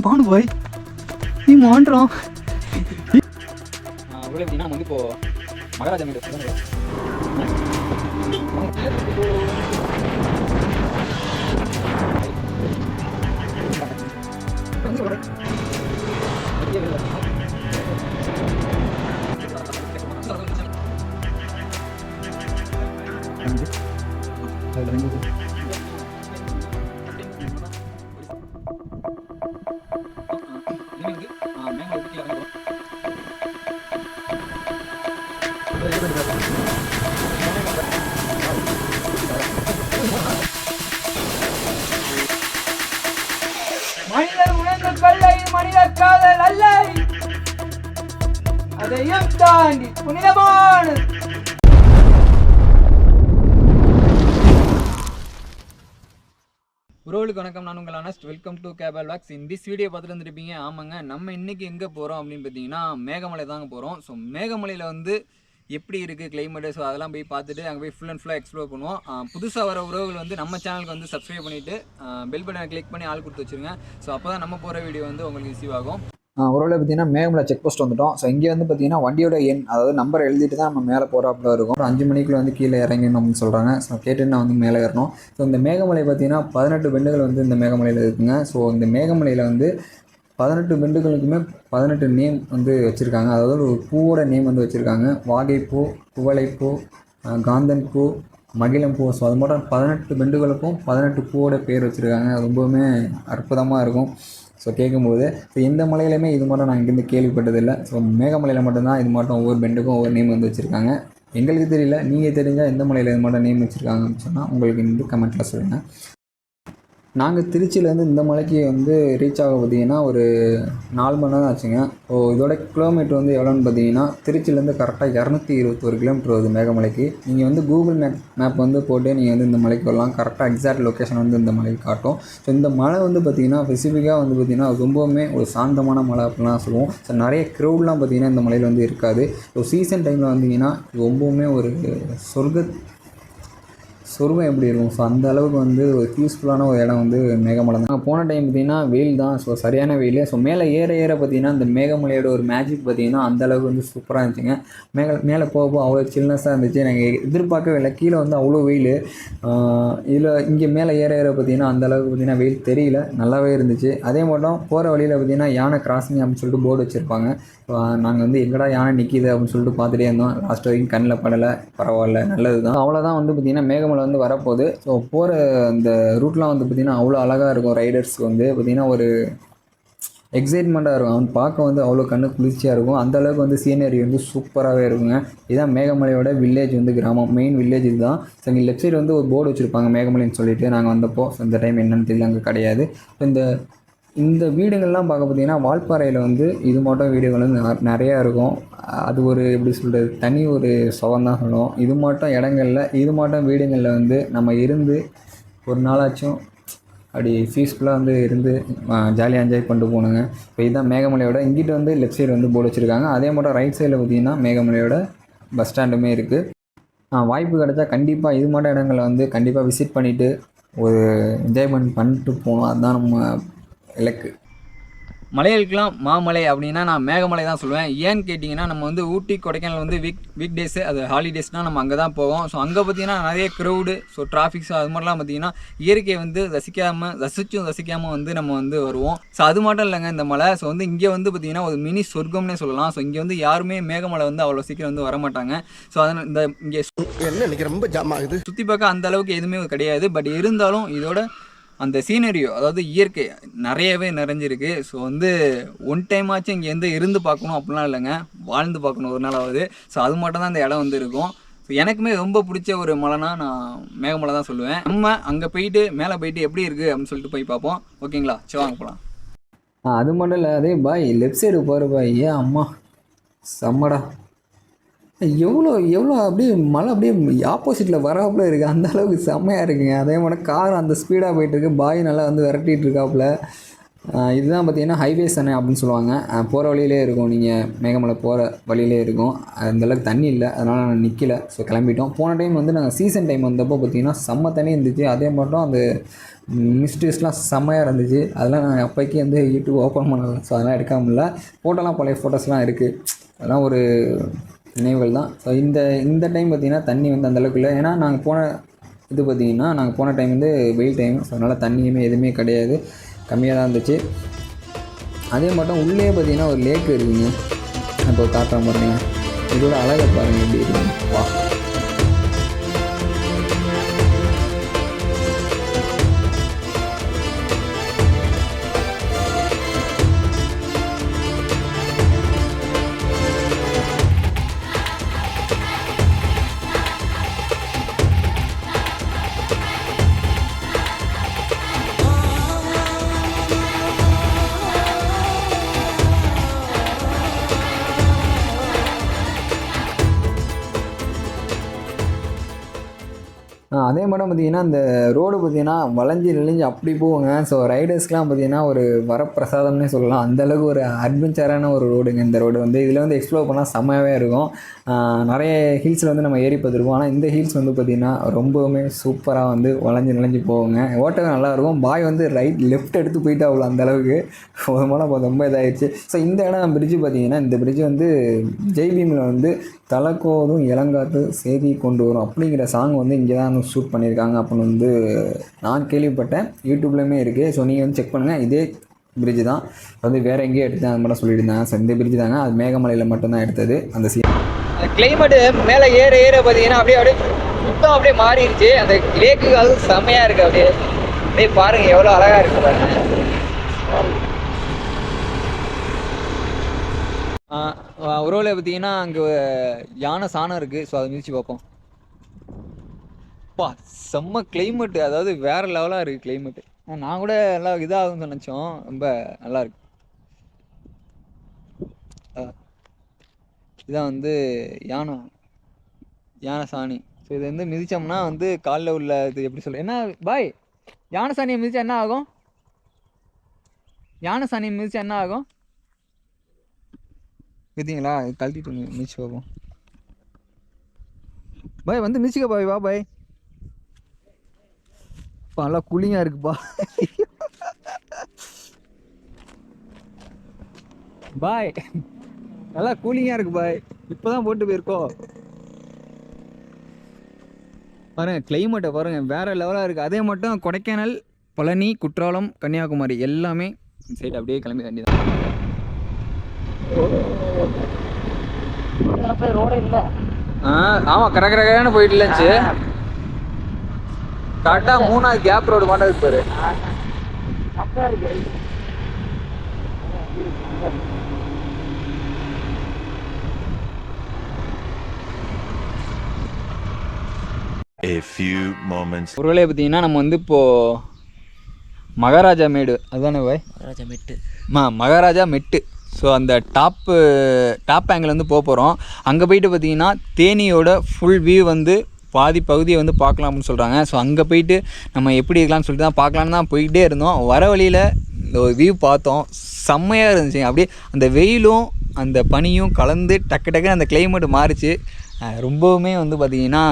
பானு பாய் நீ மாண்டுறோம் உள்ள எப்படின்னா நம்ம வந்து இப்போ மகாராஜா மீட் மனிதர் உணர்ந்த கொள்ளை மனிதர் காதல் அல்ல, அதையும் தாண்டி புனிதமானது. உறவுகளுக்கு வணக்கம், நான் உங்கள் அனஸ்ட். வெல்கம் டு கேபல் வாக்ஸ். இந்த வீடியோ பார்த்துட்டு வந்துருப்பீங்க. ஆமாங்க, நம்ம இன்னைக்கு எங்கே போகிறோம் அப்படின்னு பார்த்தீங்கன்னா மேகமலை தாங்க போகிறோம். ஸோ மேகமலையில் வந்து எப்படி இருக்குது கிளைமேட்டு, ஸோ அதெல்லாம் போய் பார்த்துட்டு அங்கே போய் ஃபுல் அண்ட் ஃபுல்லாக எக்ஸ்ப்ளோர் பண்ணுவோம். புதுசாக வர உறவுகள் வந்து நம்ம சேனலுக்கு வந்து சப்ஸ்கிரைப் பண்ணிவிட்டு பெல் பட்டனை கிளிக் பண்ணி ஆள் கொடுத்து வச்சுருங்க. ஸோ அப்போ தான் நம்ம போகிற வீடியோ வந்து உங்களுக்கு ரிசீவ் ஆகும். உறவில் பார்த்தீங்கன்னா மேகமலை செக் போஸ்ட் வந்துட்டோம். ஸோ இங்கே வந்து பார்த்தீங்கன்னா வண்டியோட எண், அதாவது நம்பர் எழுதிட்டு தான் நம்ம மேலே போகிறாப்புல இருக்கும். ஒரு 5 மணிக்குள்ள வந்து கீழே இறங்கணும் அப்படின்னு சொல்கிறாங்க. ஸோ கேட்டு நான் வந்து மேலே ஏறணும். ஸோ இந்த மேகமலை பார்த்தீங்கன்னா 18 பெண்டுகள் வந்து இந்த மேகமலையில் இருக்குங்க. ஸோ இந்த மேகமலையில் வந்து 18 பெண்டுகளுக்குமே 18 நேம் வந்து வச்சுருக்காங்க. அதாவது ஒரு பூவோட நேம் வந்து வச்சுருக்காங்க. வாகைப்பூ, குவளைப்பூ, காந்தன் பூ, மகிழம்பூ. ஸோ அது மட்டும் 18 பெண்டுகளுக்கும் 18 பூவோட பேர் வச்சுருக்காங்க. ரொம்பவுமே அற்புதமாக இருக்கும். ஸோ கேட்கும்போது ஸோ எந்த மலையிலையுமே இது மட்டும் நான் இங்கேருந்து கேள்விப்பட்டதில்லை. ஸோ மேகமலையில் மட்டும்தான் இது மட்டும் ஒவ்வொரு பெண்டுக்கும் ஒவ்வொரு நேம் வந்து வச்சுருக்காங்க. எங்களுக்கு தெரியல, நீங்கள் தெரிஞ்சால் எந்த மலையில் இது மட்டும் நேம் வச்சுருக்காங்க அப்படின்னு சொன்னால் உங்களுக்கு இந்த கமெண்ட்டில் சொல்லுங்கள். நாங்கள் திருச்சியிலேருந்து இந்த மலைக்கு வந்து ரீச் ஆக பார்த்தீங்கன்னா ஒரு 4 மணி நேரம் ஆச்சுங்க. ஸோ இதோட கிலோமீட்டர் வந்து எவ்வளோன்னு பார்த்தீங்கன்னா திருச்சியிலேருந்து கரெக்டாக 221 கிலோமீட்டர் வருது மேகமலைக்கு. நீங்கள் வந்து கூகுள் மேப் வந்து போட்டு நீங்கள் வந்து இந்த மலைக்கு வரலாம். கரெக்டாக எக்ஸாக்ட் லொக்கேஷன் வந்து இந்த மலைக்கு காட்டும். ஸோ இந்த மலை வந்து பார்த்திங்கன்னா ஸ்பெசிஃபிக்காக வந்து பார்த்திங்கன்னா ரொம்பவுமே ஒரு சாந்தமான மலை அப்படிலாம் சொல்லுவோம். ஸோ நிறைய க்ரௌட்லாம் பார்த்திங்கன்னா இந்த மலையில் வந்து இருக்காது. ஸோ சீசன் டைமில் வந்தீங்கன்னா ரொம்பவுமே ஒரு சொர்க்கம் எப்படி இருக்கும். ஸோ அந்த அளவுக்கு வந்து ஒரு பீஸ்ஃபுல்லான ஒரு இடம் வந்து மேகமலை தான். போன டைம் பார்த்திங்கன்னா வெயில் தான். ஸோ சரியான வெயில். ஸோ மேலே ஏற பார்த்திங்கன்னா இந்த மேகமலையோட ஒரு மேஜிக் பார்த்திங்கன்னா அந்தளவுக்கு வந்து சூப்பராக இருந்துச்சுங்க. மேலே போக அவ்வளோ சில்னஸாக இருந்துச்சு. நாங்கள் எதிர்பார்க்கவே இல்லை. கீழே வந்து அவ்வளோ வெயில். இதில் இங்கே மேலே ஏற பார்த்திங்கன்னா அந்தளவுக்கு பார்த்திங்கன்னா வெயில் தெரியல, நல்லாவே இருந்துச்சு. அதே மட்டும் போகிற வழியில் பார்த்திங்கன்னா யானை கிராசிங் அப்படின்னு சொல்லிட்டு போர்டு வச்சுருப்பாங்க. நாங்கள் வந்து எங்கடா யானை நிற்கிது அப்படின்னு சொல்லிட்டு பார்த்துட்டே இருந்தோம். லாஸ்ட் வரைக்கும் கண்ணில் படலை, பரவாயில்ல, நல்லது தான். அவ்வளோதான் வந்து பார்த்திங்கன்னா மேகமலை வந்து வரப்போகுது. ஸோ போகிற இந்த ரூட்லாம் வந்து பார்த்திங்கன்னா அவ்வளோ அழகாக இருக்கும். ரைடர்ஸ்க்கு வந்து பார்த்திங்கன்னா ஒரு எக்ஸைட்மெண்ட்டாக இருக்கும். அவன் பார்க்க வந்து அவ்வளோ கண்ணு குளிர்ச்சியாக இருக்கும். அந்தளவுக்கு வந்து சீனரி வந்து சூப்பராகவே இருக்குங்க. இதுதான் மேகமலையோட வில்லேஜ் வந்து கிராமம், மெயின் வில்லேஜ் இதுதான். ஸோ இங்கே லெஃப்ட் சைடு வந்து ஒரு போர்டு வச்சுருப்பாங்க மேகமலைன்னு சொல்லிட்டு. நாங்கள் வந்தப்போ இந்த டைம் என்னென்னு தெரியல, அங்கே கிடையாது. இந்த வீடுகள்லாம் பார்க்க பார்த்திங்கன்னா வால்பாறையில் வந்து இது மட்டும் வீடுகள் வந்து நிறையா இருக்கும். அது ஒரு எப்படி சொல்கிறது, தனி ஒரு சுகம் தான் சொல்லுவோம். இது மட்டும் இடங்களில், இது மட்டும் வீடுகளில் வந்து நம்ம இருந்து ஒரு நாளாச்சும் அப்படி பீஸ்ஃபுல்லாக வந்து இருந்து ஜாலியாக என்ஜாய் பண்ணிட்டு போகணுங்க. இப்போ இதுதான் மேகமலையோட. இங்கிட்ட வந்து லெஃப்ட் சைடு வந்து போர்டு வச்சுருக்காங்க. அதே மட்டும் ரைட் சைடில் பார்த்திங்கன்னா மேகமலையோட பஸ் ஸ்டாண்டுமே இருக்குது. வாய்ப்பு கிடைச்சா கண்டிப்பாக இது மட்டும் இடங்களில் வந்து கண்டிப்பாக விசிட் பண்ணிவிட்டு ஒரு என்ஜாய்மெண்ட் பண்ணிட்டு போகணும். அதுதான் நம்ம இலக்கு. மலைகளுக்கெல்லாம் மாமலை அப்படின்னா நான் மேகமலை தான் சொல்லுவேன். ஏன்னு கேட்டிங்கன்னா நம்ம வந்து ஊட்டி கொடைக்கானல் வந்து வீக் டேஸு, அது ஹாலிடேஸ்னால் நம்ம அங்கே தான் போவோம். ஸோ அங்கே பார்த்திங்கன்னா நிறைய க்ரௌடு, ஸோ டிராஃபிக்ஸ், அது மாதிரிலாம் பார்த்திங்கன்னா இயற்கையை வந்து ரசிக்காமல் வந்து நம்ம வந்து வருவோம். ஸோ அது மட்டும் இல்லைங்க இந்த மலை. ஸோ வந்து இங்கே வந்து பார்த்திங்கன்னா ஒரு மினி சொர்க்கம்னே சொல்லலாம். ஸோ இங்கே வந்து யாருமே மேகமலை வந்து அவ்வளோ சீக்கிரம் வந்து வரமாட்டாங்க. ஸோ அதனால் இந்த இங்கே என்ன ரொம்ப ஜாம் ஆகுது, சுற்றி பார்க்க அந்த அளவுக்கு எதுவுமே கிடையாது. பட் இருந்தாலும் இதோட அந்த சீனரியோ, அதாவது இயற்கை நிறையவே நிறைஞ்சிருக்கு. ஸோ வந்து ஒன் டைம் ஆச்சும் இங்கே இருந்து பார்க்கணும் அப்படிலாம் இல்லைங்க, வாழ்ந்து பார்க்கணும் ஒரு நாளாவது. ஸோ அது மட்டும் தான் இந்த இடம் வந்து இருக்கும். ஸோ எனக்குமே ரொம்ப பிடிச்ச ஒரு மலைனா நான் மேகமலை தான் சொல்லுவேன். நம்ம அங்கே போயிட்டு மேலே போயிட்டு எப்படி இருக்குது அப்படின்னு சொல்லிட்டு போய் பார்ப்போம். ஓகேங்களா, சரி வாங்க போகலாம். அது மட்டும் இல்லை, அதே பாய் லெஃப்ட் சைடு போகிற பாய், ஏன் அம்மா செம்மடா, எவ்வளோ அப்படியே மழை அப்படியே ஆப்போசிட்டில் வராப்புல இருக்குது. அந்த அளவுக்கு செம்மையாக இருக்குங்க. அதே மாதிரி கார் அந்த ஸ்பீடாக போயிட்டுருக்கு. பாய் நல்லா வந்து விரட்டிகிட்டு இருக்காப்புல. இதுதான் பார்த்தீங்கன்னா ஹைவேஸ் தானே அப்படின்னு சொல்லுவாங்க. போகிற வழியிலே இருக்கும், நீங்கள் மேகமலை போகிற வழியிலே இருக்கும். அந்தளவுக்கு தண்ணி இல்லை, அதனால் நாங்கள் நிற்கல. ஸோ கிளம்பிட்டோம். போன டைம் வந்து நாங்கள் சீசன் டைம் வந்தப்போ பார்த்தீங்கன்னா செம்ம தண்ணி இருந்துச்சு. அதே மட்டும் அந்த மிஸ்டேக்ஸ்லாம் செம்மையாக இருந்துச்சு. அதெல்லாம் நான் அப்போக்கி வந்து யூடியூப் ஓப்பன் பண்ணல, ஸோ அதெல்லாம் எடுக்க முடியல. ஃபோட்டோலாம் பழைய ஃபோட்டோஸ்லாம் இருக்குது, அதெல்லாம் ஒரு நினைவுகள் தான். ஸோ இந்த டைம் பார்த்திங்கன்னா தண்ணி வந்து அந்தளவுக்கு இல்லை. ஏன்னா நாங்கள் போன நாங்கள் போன டைம் வந்து வெயில் டைம், ஸோ அதனால் தண்ணியுமே எதுவுமே கிடையாது, கம்மியாக தான் இருந்துச்சு. அதே மட்டும் உள்ளே பார்த்திங்கன்னா ஒரு லேக் இருக்குங்க, இப்போ காட்டுற பாருங்க. இதோட அழகை பாருங்கள் எப்படி இருக்குங்க. வா, அதே மட்டும் பார்த்திங்கன்னா இந்த ரோடு பார்த்திங்கன்னா வளைஞ்சி நெளிஞ்சு அப்படி போகுங்க. ஸோ ரைடர்ஸ்க்கெலாம் பார்த்திங்கன்னா ஒரு வரப்பிரசாதம்னே சொல்லலாம். அந்தளவுக்கு ஒரு அட்வென்ச்சரான ஒரு ரோடுங்க இந்த ரோடு வந்து. இதில் வந்து எக்ஸ்ப்ளோர் பண்ணால் செம்மையாகவே இருக்கும். நிறைய ஹில்ஸில் வந்து நம்ம ஏறி பார்த்துருப்போம். ஆனால் இந்த ஹில்ஸ் வந்து பார்த்திங்கன்னா ரொம்பவுமே சூப்பராக வந்து வளைஞ்சி நெளிஞ்சு போகுங்க. ஓட்டவே நல்லாயிருக்கும். பாய் வந்து லெஃப்ட் எடுத்து போயிட்டு அவ்வளோ அந்தளவுக்கு ஒரு மூலம் ரொம்ப இதாகிடுச்சு. ஸோ இந்த இடம் பிரிட்ஜு பார்த்திங்கன்னா, இந்த பிரிட்ஜு வந்து ஜெய்பீமில் வந்து தலக்கோதும் இளங்காத்து செய்தி கொண்டு வரும் அப்படிங்கிற சாங் வந்து இங்கே தான் ஷூட் பண்ணியிருக்காங்க அப்படின்னு வந்து நான் கேள்விப்பட்டேன். யூடியூப்லேயுமே இருக்குது. ஸோ நீங்கள் வந்து செக் பண்ணுங்கள். இதே பிரிட்ஜு தான் வந்து வேறு எங்கேயும் எடுத்தேன் அது மட்டும் சொல்லியிருந்தாங்க. ஸோ இந்த பிரிட்ஜு தாங்க, அது மேகமலையில் மட்டும்தான் எடுத்தது அந்த சீன். கிளைமேட்டு மேலே ஏற பார்த்தீங்கன்னா அப்படியே சுத்தம் அப்படியே மாறிடுச்சு. அந்த லேக்கு அது செம்மையாக இருக்குது. அப்படியே பாருங்கள் எவ்வளோ அழகாக இருக்குது பாருங்க. உறவில் பார்த்தீங்கன்னா அங்கே யானை சாணம் இருக்குது. ஸோ அதை மிதிச்சு பார்ப்போம். பா, செம்ம கிளைமேட்டு, அதாவது வேறு லெவலாக இருக்குது கிளைமேட்டு. நான் கூட நல்லா இதாகும்னு நினச்சோம், ரொம்ப நல்லா இருக்கு. இதான் வந்து யானை சாணி. ஸோ இதை வந்து மிதித்தோம்னா வந்து காலில் உள்ள இது எப்படி சொல்ல, என்ன பாய், யானை சாணியை மிதித்தா என்ன ஆகும்? யானை சாணியை மிதித்தா என்ன ஆகும் பார்த்தீங்களா? கழட்டிட்டு மிதிச்சு பார்ப்போம். பாய் வந்து மிதிச்சுக்க பாய், வா பாய். நல்லா கூலிங்காக இருக்குப்பா. பாய் நல்லா கூலிங்காக இருக்கு பாய். இப்போ தான் போட்டு போயிருக்கோம் பாருங்க. கிளைமேட்டை பாருங்க, வேற லெவலாக இருக்குது. அதே மட்டும் கொடைக்கானல், பழனி, குற்றாலம், கன்னியாகுமரி எல்லாமே சைடு அப்படியே கிளம்பி வேண்டியதான். ரோடு இல்லை. ஆமாம், கரகரன்னு போயிட்டு இருந்துச்சு. கரெக்டாக 3ஆவது கேப் ரோடு மட்டும் இருக்கு பாரு. A few moments. ஒருவேளை பார்த்தீங்கன்னா நம்ம வந்து இப்போது மகாராஜா மேடு, அதுதானே பாய்? மகாராஜா மெட்டு. ஸோ அந்த டாப் ஆங்கிள் வந்து போகிறோம். அங்கே போயிட்டு பார்த்தீங்கன்னா தேனியோட ஃபுல் வியூ வந்து பாதி பகுதியை வந்து பார்க்கலாம் அப்படின்னு சொல்கிறாங்க. ஸோ அங்கே போயிட்டு நம்ம எப்படி இருக்கலாம்னு சொல்லிட்டு தான் பார்க்கலான்னு தான் போயிட்டே இருந்தோம். வர வழியில் இந்த ஒரு வியூ பார்த்தோம், செம்மையாக இருந்துச்சு. அப்படியே அந்த வெயிலும் அந்த பனியும் கலந்து டக்குன்னு அந்த கிளைமேட் மாறிச்சு. ரொம்பவுமே வந்து பார்த்திங்கன்னா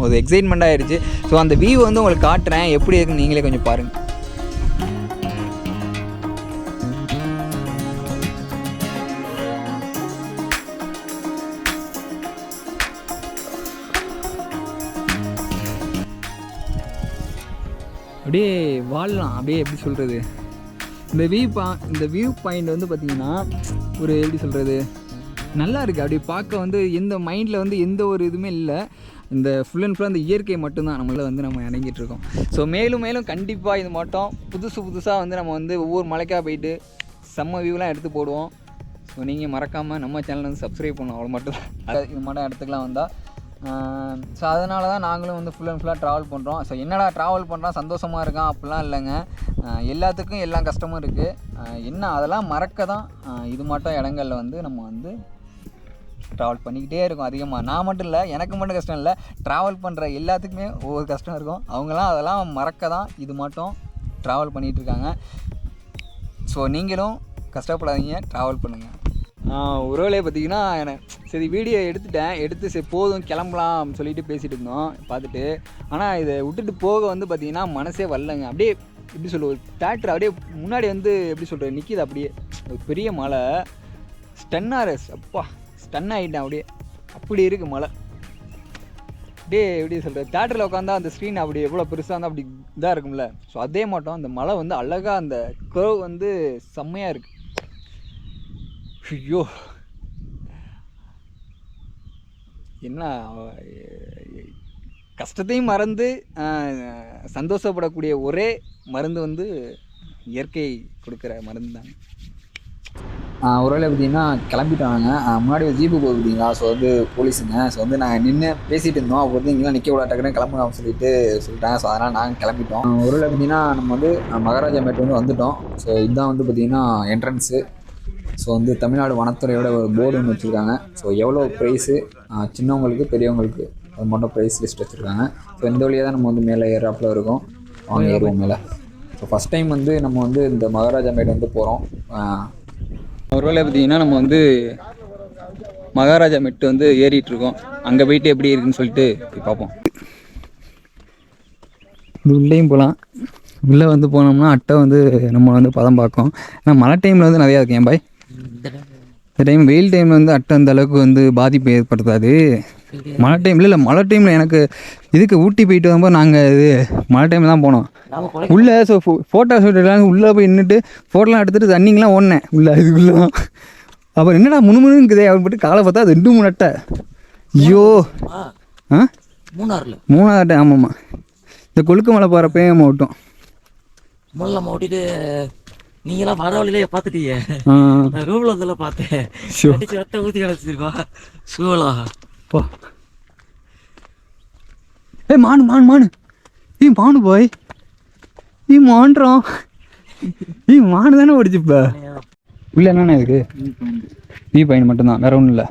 ஒரு எக்ஸைட்மெண்ட் ஆகிடுச்சு. ஸோ அந்த வியூ வந்து உங்களுக்கு காட்டுறேன், எப்படி இருக்குன்னு நீங்களே கொஞ்சம் பாருங்கள். அப்படியே வாழலாம், அப்படியே எப்படி சொல்கிறது, இந்த வியூ பாயிண்ட் வந்து பார்த்திங்கன்னா ஒரு எப்படி சொல்கிறது, நல்லா இருக்குது. அப்படி பார்க்க வந்து எந்த மைண்டில் வந்து எந்த ஒரு இதுவுமே இல்லை. இந்த ஃபுல் அண்ட் ஃபுல்லாக அந்த இயற்கை மட்டும்தான் நம்மள வந்து நம்ம இறங்கிட்டுருக்கோம். ஸோ மேலும் கண்டிப்பாக இது மட்டும் புதுசாக வந்து நம்ம வந்து ஒவ்வொரு மலைக்காக போயிட்டு செம்ம வியூலாம் எடுத்து போடுவோம். ஸோ நீங்கள் மறக்காமல் நம்ம சேனலை வந்து சப்ஸ்கிரைப் பண்ணணும், அவ்வளோ மட்டும் தான். இது மட்டும் இடத்துக்குலாம் வந்தால் ஸோ அதனால தான் நாங்களும் வந்து ஃபுல் அண்ட் ஃபுல்லாக ட்ராவல் பண்ணுறோம். ஸோ என்னடா ட்ராவல் பண்ணுறோம் சந்தோஷமாக இருக்கான் அப்படிலாம் இல்லைங்க. எல்லாத்துக்கும் எல்லா கஷ்டமும் இருக்குது. என்ன அதெல்லாம் மறக்க தான் இது மட்டும் இடங்களில் வந்து நம்ம வந்து ட்ராவல் பண்ணிக்கிட்டே இருக்கும் அதிகமாக. நான் மட்டும் இல்லை, எனக்கு மட்டும் கஷ்டம் இல்லை, ட்ராவல் பண்ணுற எல்லாத்துக்குமே ஒவ்வொரு கஷ்டம் இருக்கும். அவங்களாம் அதெல்லாம் மறக்க தான் இது மட்டும் ட்ராவல் பண்ணிகிட்ருக்காங்க. ஸோ நீங்களும் கஷ்டப்படாதீங்க, ட்ராவல் பண்ணுங்கள். உறவுலே பார்த்தீங்கன்னா சரி வீடியோ எடுத்து சரி போதும் கிளம்பலாம் சொல்லிட்டு பேசிகிட்டு இருந்தோம் பார்த்துட்டு. ஆனால் இதை விட்டுட்டு போக வந்து பார்த்திங்கன்னா மனசே வரலங்க. அப்படியே எப்படி சொல்லுவோம், தேட்டர் அப்படியே முன்னாடி வந்து எப்படி சொல்கிறது நிற்கிது. அப்படியே ஒரு பெரிய மலை, ஸ்டன்னாரஸ், அப்பா ஸ்டன் ஆகிட்டேன். அப்படியே அப்படி இருக்குது மலை. அப்படியே எப்படி சொல்கிறது, தேட்டரில் உட்காந்தா அந்த ஸ்க்ரீன் அப்படி எவ்வளோ பெருசாக இருந்தால் அப்படி இதாக இருக்கும்ல. ஸோ அதே மாட்டோம் அந்த மலை வந்து அழகாக அந்த கர்வ் வந்து செம்மையாக இருக்குது. ஐயோ என்ன கஷ்டத்தையும் மறந்து சந்தோஷப்படக்கூடிய ஒரே மருந்து வந்து இயற்கை கொடுக்குற மருந்து தாங்க. ஒரு வேளை பார்த்தீங்கன்னா கிளம்பிட்டாங்க. முன்னாடி ஒரு ஜீப்பு போகுது பார்த்தீங்களா, ஸோ வந்து போலீஸுங்க. ஸோ வந்து நாங்கள் நின்று பேசிகிட்டு இருந்தோம். அப்போ வந்து இங்கெல்லாம் நிற்க விட டக்குன்னு கிளம்புங்க சொல்லிட்டாங்க. ஸோ அதனால் நாங்கள் கிளம்பிட்டோம். ஒரு வேளை பார்த்தீங்கன்னா நம்ம வந்து மகாராஜா மேட் வந்து வந்துவிட்டோம். ஸோ இதுதான் வந்து பார்த்திங்கன்னா என்ட்ரன்ஸு. ஸோ வந்து தமிழ்நாடு வனத்துறையோட ஒரு போர்டு ஒன்று வச்சுருக்காங்க. ஸோ எவ்வளோ ப்ரைஸு சின்னவங்களுக்கு பெரியவங்களுக்கு அது மட்டும் ப்ரைஸ் லிஸ்ட் வச்சுருக்காங்க. ஸோ இந்த வழியாக தான் நம்ம வந்து மேலே ஏறாப்பில் இருக்கோம். வாங்க ஏறுவோம் மேலே. ஸோ ஃபஸ்ட் டைம் வந்து நம்ம வந்து இந்த மகாராஜா மேட் வந்து போகிறோம். ஒரு வேளை பார்த்தீங்கன்னா நம்ம வந்து மகாராஜா மெட்டு வந்து ஏறிட்டுருக்கோம். அங்கே போயிட்டு எப்படி இருக்குன்னு சொல்லிட்டு போய் பார்ப்போம். இது உள்ளேயும் போகலாம். உள்ளே வந்து போனோம்னா அட்டை வந்து நம்ம வந்து பதம் பார்க்கும். ஆனால் மழை டைமில் வந்து நிறையா இருக்கேன் பாய். இந்த டைம் வெயில் டைமில் வந்து அட்டை அந்த அளவுக்கு வந்து பாதிப்பு ஏற்படுத்தாது. மழை டைமில் இல்லை, மழை டைமில் எனக்கு இதுக்கு ஊட்டி போயிட்டு வரும்போது நாங்கள் இது மழை டைமில் தான் போனோம் உள்ளே. ஸோ ஃபோட்டோ ஷூட் எடுக்கலாம் உள்ளே போய் நின்றுட்டு ஃபோட்டோலாம் எடுத்துகிட்டு ரன்னிங்லாம் ஓடினேன் உள்ளே இதுக்குள்ளே தான். அப்புறம் என்னடா முணுமுணுக்குதே அப்படின்னு போட்டு காலை பார்த்தா 2-3 அட்டை. ஐயோ மூணாறு அட்டை. ஆமாம்மா, இந்த கொழுக்கு மலை போகிறப்பே நம்ம விட்டோம். நம்ம ஓட்டிட்டு நீங்களாம் வர வழியிலே பார்த்துட்டீங்க. ரூம்ல வந்து பார்த்தேன் ரத்த ஊற்றி கிடச்சிருக்கா சூழலா. மானு மானு மானு மானு பாய். மான்றான். மானு தானே ஓடிச்சு. இப்போ உள்ள என்னென்ன இருக்கு? வியூ பாயிண்ட் மட்டும்தான், வேற ஒன்றும் இல்லை.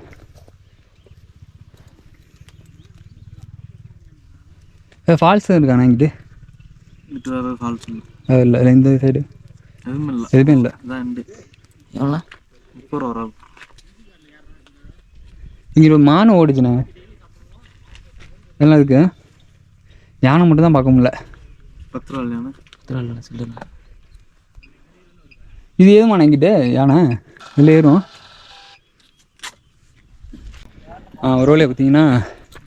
ஃபால்ஸ் இருக்காண்ணா இங்கிட்டு? இல்லை இல்லை, இந்த சைடு எதுவுமே இல்லை. இங்கே ஒரு மானு ஓடிச்சுண்ணே. எல்லாம் இருக்கு. யானை மட்டும் தான் பார்க்க முடியல. 10 ரூபா சொல்லுங்க. இது ஏதுமாண்ணா என்கிட்ட யானை இல்லை ஏறும். ஒரு வேலையை பார்த்தீங்கன்னா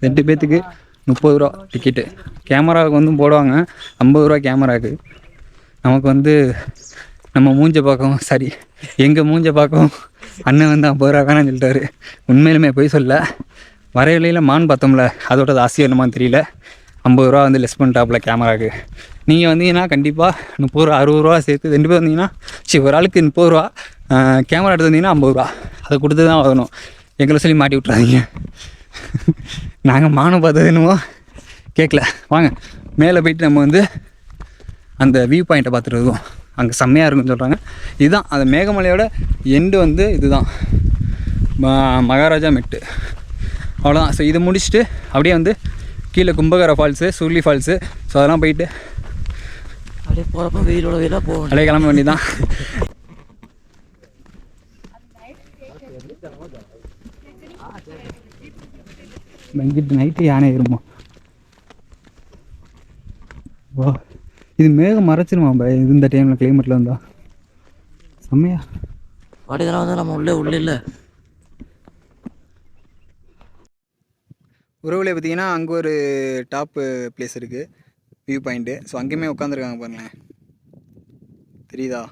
2 பேர்த்துக்கு 30 ரூபா டிக்கெட்டு. கேமராவுக்கு வந்து போடுவாங்க 50 ரூபா கேமராவுக்கு. நமக்கு வந்து நம்ம மூஞ்ச பார்க்கவும் சரி எங்கள் மூஞ்ச பார்க்கவும் அண்ணன் வந்து 50 ரூபா வேணான்னு சொல்லிட்டாரு. உண்மையிலுமே போய் சொல்ல வர வழியில் மான் பார்த்தோம்ல, அதோட ஆசையம் என்னமான்னு தெரியல, 50 ரூபா வந்து லெஸ் பண்ணிட்டாப்புல கேமராவுக்கு. நீங்கள் வந்தீங்கன்னா கண்டிப்பாக 30 ரூபா 60 ரூபா சேர்த்து 2 பேர் வந்தீங்கன்னா ஒரு ஆளுக்கு 30 ரூபா, கேமரா எடுத்து வந்தீங்கன்னா 50 ரூபா. அதை கொடுத்து தான் வரணும். எங்களை சொல்லி மாட்டி விட்றாதீங்க. நாங்கள் மானம் பார்த்தது என்னமோ கேட்கல. வாங்க மேலே போயிட்டு நம்ம வந்து அந்த வியூ பாயிண்ட்டை பார்த்துட்டு இருக்கோம். அங்கே செம்மையாக இருக்குன்னு சொல்கிறாங்க. இதுதான் அந்த மேகமலையோட எண்டு வந்து இதுதான் மகாராஜா மெட்டு. அவ்வளோதான். ஸோ இதை முடிச்சுட்டு அப்படியே வந்து கீழே கும்பகர ஃபால்ஸு, சுருளி ஃபால்ஸு, ஸோ அதெல்லாம் போயிட்டு அப்படியே போகிறப்ப வெயிலோட வெயிலாக போகும். அப்படியே கிளம்ப வேண்டியதான். இங்கிட்டு நைட்டு யானை ஏறுமா? வா, இது மேகம் மறைச்சிருமா பாய் இந்த டைமில் கிளைமேட்டில் இருந்தால் செம்மையா. வாடிதெல்லாம் வந்து நம்ம உள்ளே இல்லை. உறவுல பார்த்தீங்கன்னா அங்கே ஒரு டாப்பு பிளேஸ் இருக்குது, வியூ பாயிண்ட்டு. ஸோ அங்கேயுமே உட்காந்துருக்காங்க பாருங்களேன், தெரியுதா?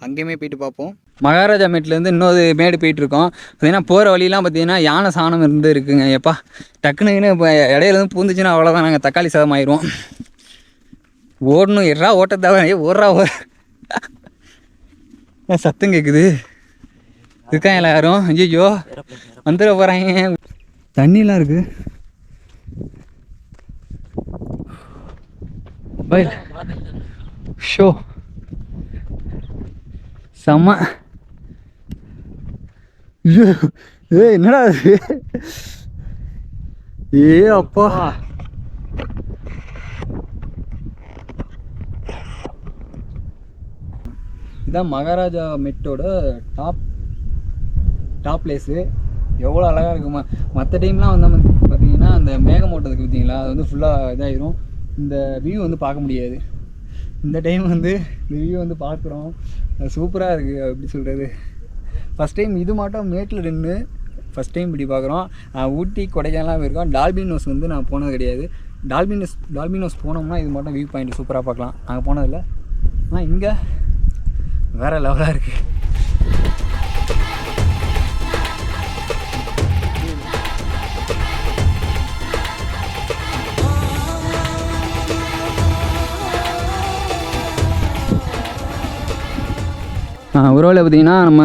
அங்கேயுமே போயிட்டு பார்ப்போம். மகாராஜா மேட்லேருந்து இன்னொரு மேடு போயிட்டுருக்கோம். பார்த்தீங்கன்னா போகிற வழியெலாம் பார்த்தீங்கன்னா யானை சாணம் இருந்து இருக்குங்க. எப்பா டக்குன்னு இப்போ இடையில இருந்து பூந்துச்சுன்னா அவ்வளோதான், நாங்கள் தக்காளி சாதம் ஆயிடுவோம். ஓடணும் எட்ரா ஓட்டத்தாக ஓடுறா சத்தம் கேட்குது. இருக்காங்க எல்லாரும். ஐயோ வந்துட போகிறாங்க. தண்ணியெலாம் இருக்குது. பை ஷோ செம்ம. என்னடா அது? அப்பா இதுதான் மகாராஜா மெட்டோட டாப் பிளேஸு. எவ்வளோ அழகாக இருக்குமா. மற்ற டைம்லாம் வந்து பார்த்தீங்கன்னா அந்த மேகமூட்டத்துக்கு பார்த்தீங்களா அது வந்து ஃபுல்லாக இதாகிடும், இந்த வியூ வந்து பார்க்க முடியாது. இந்த டைம் வந்து இந்த வியூ வந்து பார்க்குறோம், அது சூப்பராக இருக்குது. எப்படி சொல்கிறது, ஃபஸ்ட் டைம் இது மட்டும் மேட்டில் நின்று ஃபஸ்ட் டைம் இப்படி பார்க்குறோம். ஊட்டி கொடைக்கானலாம் போயிருக்கோம். டால்பினோஸ் வந்து நான் போனது கிடையாது. டால்பினோஸ் போனோம்னா இது மட்டும் வியூ பாயிண்ட் சூப்பராக பார்க்கலாம். நாங்கள் போனதில்லை, ஆனால் இங்கே வேறு லெவலாக இருக்குது. உறவில் பார்த்தீங்கன்னா நம்ம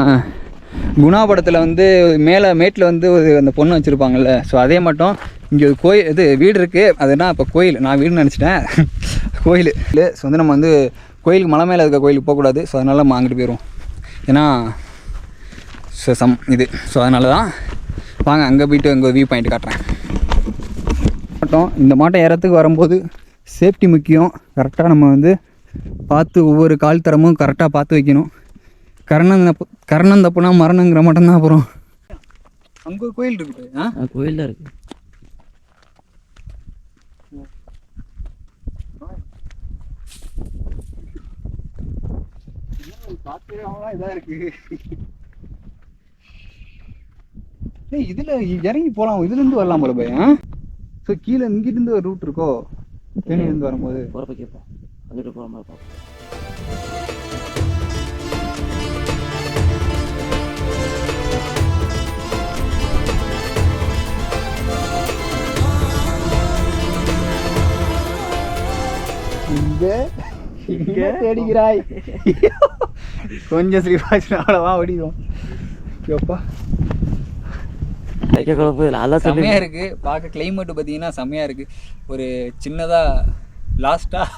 குணா படத்தில் வந்து மேலே மேட்டில் வந்து ஒரு அந்த பொண்ணு வச்சுருப்பாங்கள்ல, ஸோ அதே மட்டும் இங்கே ஒரு கோயில் இது வீடு இருக்குது. அதுனா இப்போ கோயில், நான் வீடுன்னு நினச்சிட்டேன், கோயில். ஸோ வந்து நம்ம வந்து கோயிலுக்கு மலை மேலே இருக்க கோயிலுக்கு போகக்கூடாது. ஸோ அதனால் நம்ம அங்கிட்டு போயிடுவோம், ஏன்னா இது. ஸோ அதனால தான் வாங்க அங்கே போய்ட்டு அங்கே வியூ பாயிண்ட் காட்டுறேன். இந்த மாட்டை ஏறத்துக்கு வரும்போது சேஃப்டி முக்கியம். கரெக்டாக நம்ம வந்து பார்த்து ஒவ்வொரு கால் தரமும் கரெக்டாக பார்த்து வைக்கணும். கரணம் தப்புனா மரணங்கிற மட்டும்தான். அப்புறம் அங்கே ஒரு கோயில் இருக்குது. கோயில் தான் இருக்குது. இதாக இருக்கு. இதில் இறங்கி போகலாம், இதுலேருந்து வரலாம் போல பையன். ஸோ கீழே இங்கிட்டு ஒரு ரூட் இருக்கோ தேனியிலேருந்து வரும்போது போகிறப்ப கேட்போம், அங்கிட்டு போகிற மாதிரி பார்ப்போம். இங்கே தேடிக்கிறாய், கொஞ்சம் ஸ்லீப்பாச்சு அவ்வளோவா ஓடிடும். எப்பா செம்மையாக இருக்குது பார்க்க. கிளைமேட்டு பார்த்தீங்கன்னா செம்மையாக இருக்குது. ஒரு சின்னதாக லாஸ்ட்டாக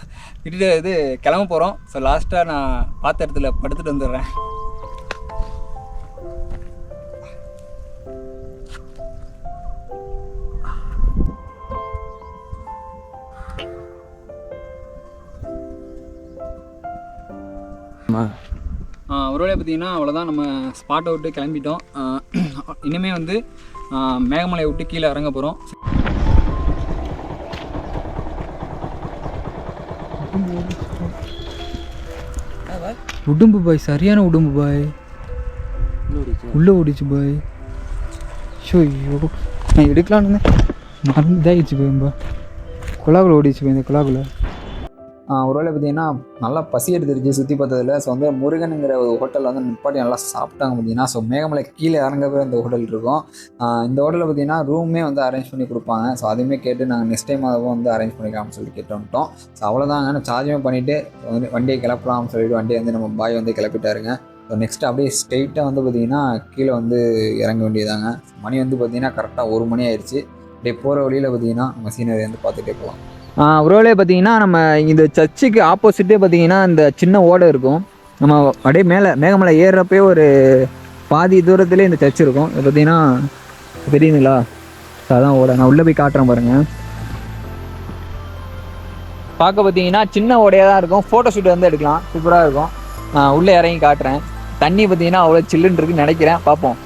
இது கிளம்ப போகிறோம். ஸோ லாஸ்ட்டாக நான் பார்த்த இடத்துல படுத்துட்டு வந்துடுறேன். ஒருவேளை பார்த்தீங்கன்னா அவ்வளோதான், நம்ம ஸ்பாட்டை விட்டு கிளம்பிட்டோம். இனிமேல் வந்து மேகமலை விட்டு கீழே இறங்க போகிறோம். உடும்பு பாய், சரியான உடும்பு பாய், உள்ளே ஓடிச்சு பாய். ஷோ ஐயோ, நான் எடுக்கலான்னு மறந்து இதாகிடுச்சு போய், குழாக்குள்ள ஓடிச்சு போய். இந்த குழாக்குள்ள ஒருவேளை பார்த்தீங்கன்னா நல்லா பசி எடுத்துருச்சு சுற்றி பார்த்ததில். ஸோ வந்து முருகனுங்கிற ஒரு ஹோட்டலில் வந்து நிப்பாட்டி நல்லா சாப்பிட்டாங்க பார்த்தீங்கன்னா. ஸோ மேகமலை கீழே இறங்கவே இந்த ஹோட்டல் இருக்கும். இந்த ஹோட்டலில் பார்த்தீங்கன்னா ரூமே வந்து அரேஞ்ச் பண்ணி கொடுப்பாங்க. ஸோ அதுவுமே கேட்டு நாங்கள் நெக்ஸ்ட் டைம் அதுவும் வந்து அரேஞ்ச் பண்ணிக்கலாம்னு சொல்லி கேட்டு வந்துட்டோம். ஸோ அவ்வளோதாங்க, நான் சார்ஜுமே பண்ணிவிட்டு வந்து வண்டியை கிளப்பலாம்னு சொல்லிட்டு வண்டியை வந்து நம்ம பாய் வந்து கிளப்பிட்டாருங்க. ஸோ நெக்ஸ்ட்டு அப்படியே ஸ்ட்ரெயிட்டாக வந்து பார்த்திங்கன்னா கீழே வந்து இறங்க வேண்டியதாங்க. மணி வந்து பார்த்திங்கன்னா கரெக்டாக 1 மணி ஆயிடுச்சு. அப்படியே போகிற வழியில் பார்த்திங்கன்னா நம்ம சீனரி வந்து பார்த்துட்டே போகலாம். ஒருவேளை பார்த்தீங்கன்னா நம்ம இந்த சர்ச்சுக்கு ஆப்போசிட்டே பார்த்தீங்கன்னா இந்த சின்ன ஓடை இருக்கும். நம்ம அப்படியே மேகமலை ஏறுறப்பே ஒரு பாதி தூரத்துலேயே இந்த சர்ச் இருக்கும். இது பார்த்தீங்கன்னா தெரியுதுங்களா, அதான் ஓடை. நான் உள்ளே போய் காட்டுறேன் பாருங்கள். பார்க்க பார்த்தீங்கன்னா சின்ன ஓடையாக தான் இருக்கும். ஃபோட்டோ ஷூட் வந்து எடுக்கலாம், சூப்பராக இருக்கும். நான் உள்ளே இறங்கி காட்டுறேன். தண்ணி பார்த்தீங்கன்னா அவ்வளோ சில்லுன்னு இருக்குன்னு நினைக்கிறேன், பார்ப்போம்.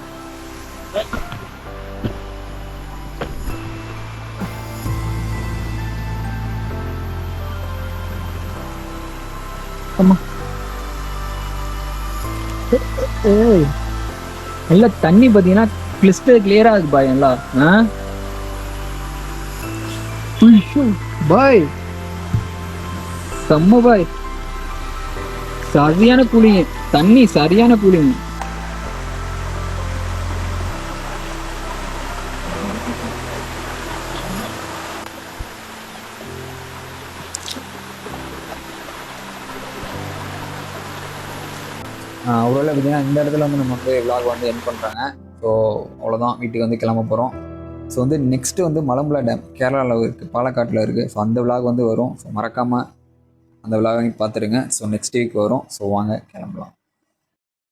நல்ல தண்ணி பார்த்தீங்கன்னா கிறிஸ்டல் கிளியரா இருக்கு பாய். நல்லா பாய், செம்ம பாய், சரியான கூலிங் தண்ணி, சரியான கூலிங். ஒருவேளை பார்த்தீங்கன்னா இந்த இடத்துல வந்து நம்ம வந்து விலாக் வந்து எண்ட் பண்ணுறாங்க. ஸோ அவ்வளோதான், வீட்டுக்கு வந்து கிளம்ப போகிறோம். ஸோ வந்து நெக்ஸ்ட்டு வந்து மலம்புலா டேம் கேரளாவில் இருக்குது, பாலக்காட்டில் இருக்குது. ஸோ அந்த விலாக் வந்து வரும். ஸோ மறக்காமல் அந்த விலாகையும் பார்த்துருங்க. ஸோ நெக்ஸ்ட் வீக் வரும். ஸோ வாங்க கிளம்பலாம்.